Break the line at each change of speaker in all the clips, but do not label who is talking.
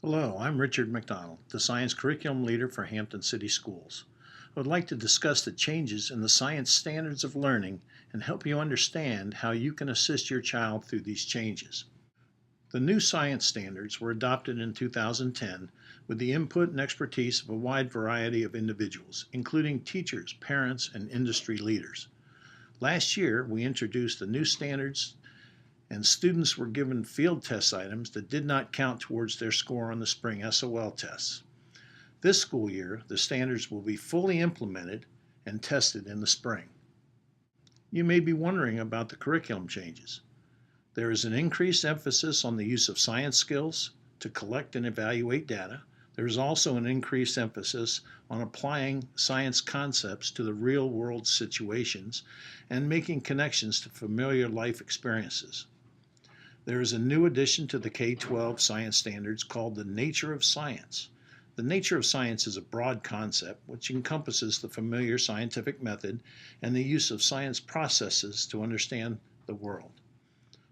Hello, I'm Richard McDonald, the Science Curriculum Leader for Hampton City Schools. I would like to discuss the changes in the science standards of learning and help you understand how you can assist your child through these changes. The new science standards were adopted in 2010 with the input and expertise of a wide variety of individuals, including teachers, parents, and industry leaders. Last year, we introduced the new standards and students were given field test items that did not count towards their score on the spring SOL tests. This school year, the standards will be fully implemented and tested in the spring. You may be wondering about the curriculum changes. There is an increased emphasis on the use of science skills to collect and evaluate data. There is also an increased emphasis on applying science concepts to the real-world situations and making connections to familiar life experiences. There is a new addition to the K-12 science standards called the nature of science. The nature of science is a broad concept which encompasses the familiar scientific method and the use of science processes to understand the world.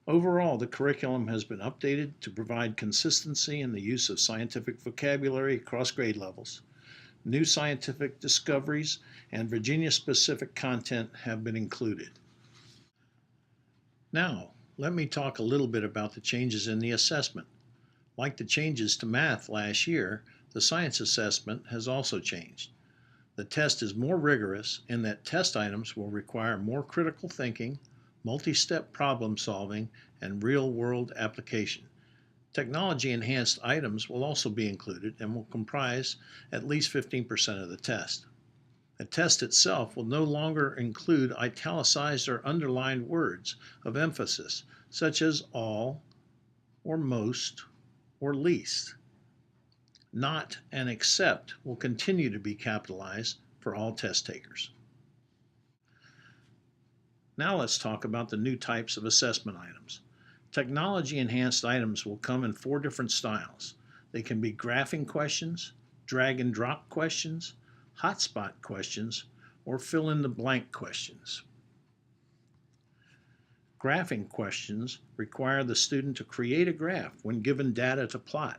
Overall, the curriculum has been updated to provide consistency in the use of scientific vocabulary across grade levels. New scientific discoveries and Virginia-specific content have been included. Now, let me talk a little bit about the changes in the assessment. Like the changes to math last year, the science assessment has also changed. The test is more rigorous in that test items will require more critical thinking, multi-step problem solving, and real-world application. Technology-enhanced items will also be included and will comprise at least 15% of the test. The test itself will no longer include italicized or underlined words of emphasis, such as all, or most, or least. Not and except will continue to be capitalized for all test takers. Now let's talk about the new types of assessment items. Technology-enhanced items will come in 4 different styles. They can be graphing questions, drag and drop questions, hotspot questions, or fill-in-the-blank questions. Graphing questions require the student to create a graph when given data to plot.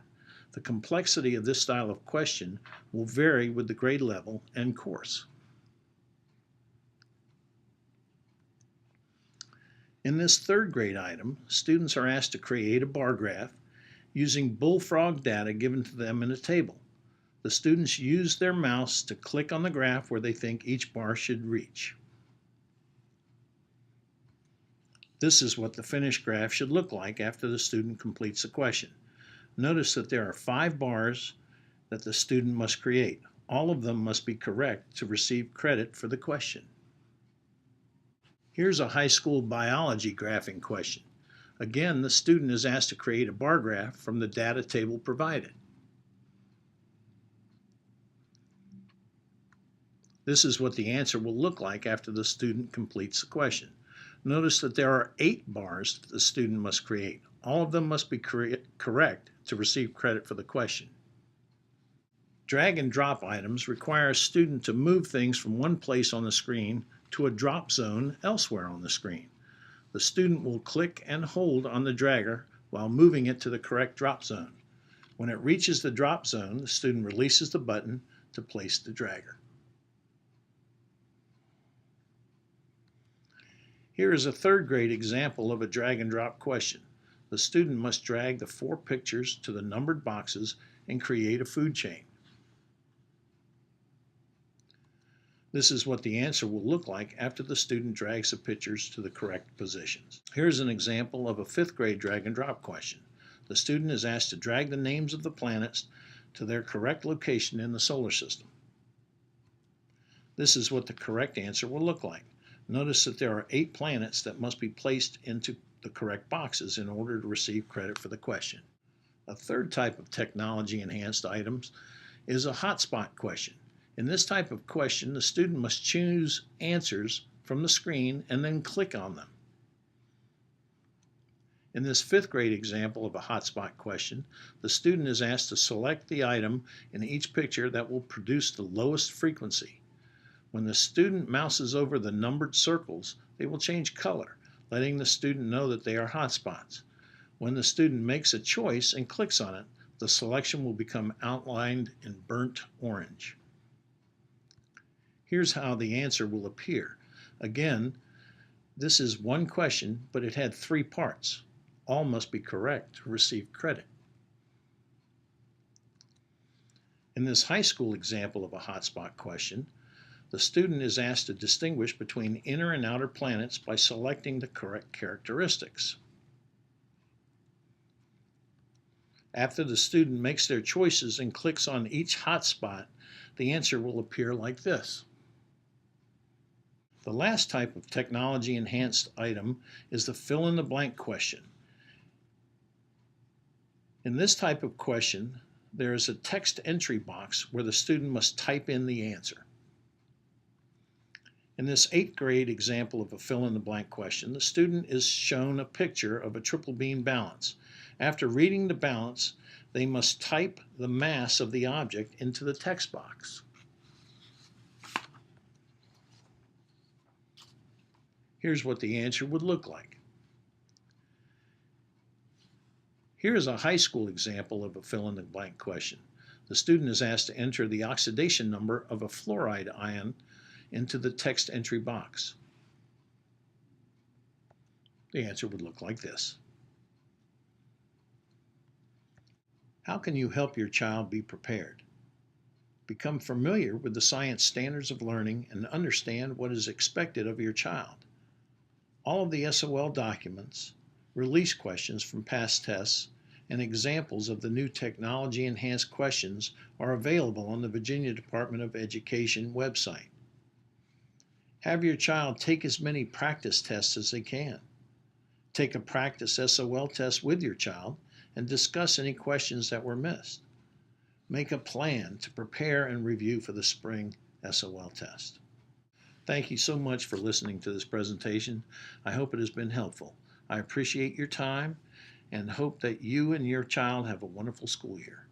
The complexity of this style of question will vary with the grade level and course. In this 3rd grade item, students are asked to create a bar graph using bullfrog data given to them in a table. The students use their mouse to click on the graph where they think each bar should reach. This is what the finished graph should look like after the student completes the question. Notice that there are 5 bars that the student must create. All of them must be correct to receive credit for the question. Here's a high school biology graphing question. Again, the student is asked to create a bar graph from the data table provided. This is what the answer will look like after the student completes the question. Notice that there are 8 bars that the student must create. All of them must be correct to receive credit for the question. Drag and drop items require a student to move things from one place on the screen to a drop zone elsewhere on the screen. The student will click and hold on the dragger while moving it to the correct drop zone. When it reaches the drop zone, the student releases the button to place the dragger. Here is a 3rd grade example of a drag and drop question. The student must drag the 4 pictures to the numbered boxes and create a food chain. This is what the answer will look like after the student drags the pictures to the correct positions. Here's an example of a 5th grade drag and drop question. The student is asked to drag the names of the planets to their correct location in the solar system. This is what the correct answer will look like. Notice that there are 8 planets that must be placed into the correct boxes in order to receive credit for the question. A 3rd type of technology-enhanced items is a hotspot question. In this type of question, the student must choose answers from the screen and then click on them. In this 5th grade example of a hotspot question, the student is asked to select the item in each picture that will produce the lowest frequency. When the student mouses over the numbered circles, they will change color, letting the student know that they are hotspots. When the student makes a choice and clicks on it, the selection will become outlined in burnt orange. Here's how the answer will appear. Again, this is one question, but it had 3 parts. All must be correct to receive credit. In this high school example of a hotspot question, the student is asked to distinguish between inner and outer planets by selecting the correct characteristics. After the student makes their choices and clicks on each hotspot, the answer will appear like this. The last type of technology-enhanced item is the fill-in-the-blank question. In this type of question, there is a text entry box where the student must type in the answer. In this 8th grade example of a fill-in-the-blank question, the student is shown a picture of a triple beam balance. After reading the balance, they must type the mass of the object into the text box. Here's what the answer would look like. Here is a high school example of a fill-in-the-blank question. The student is asked to enter the oxidation number of a fluoride ion into the text entry box. The answer would look like this. How can you help your child be prepared? Become familiar with the science standards of learning and understand what is expected of your child. All of the SOL documents, release questions from past tests, and examples of the new technology-enhanced questions are available on the Virginia Department of Education website. Have your child take as many practice tests as they can. Take a practice SOL test with your child and discuss any questions that were missed. Make a plan to prepare and review for the spring SOL test. Thank you so much for listening to this presentation. I hope it has been helpful. I appreciate your time and hope that you and your child have a wonderful school year.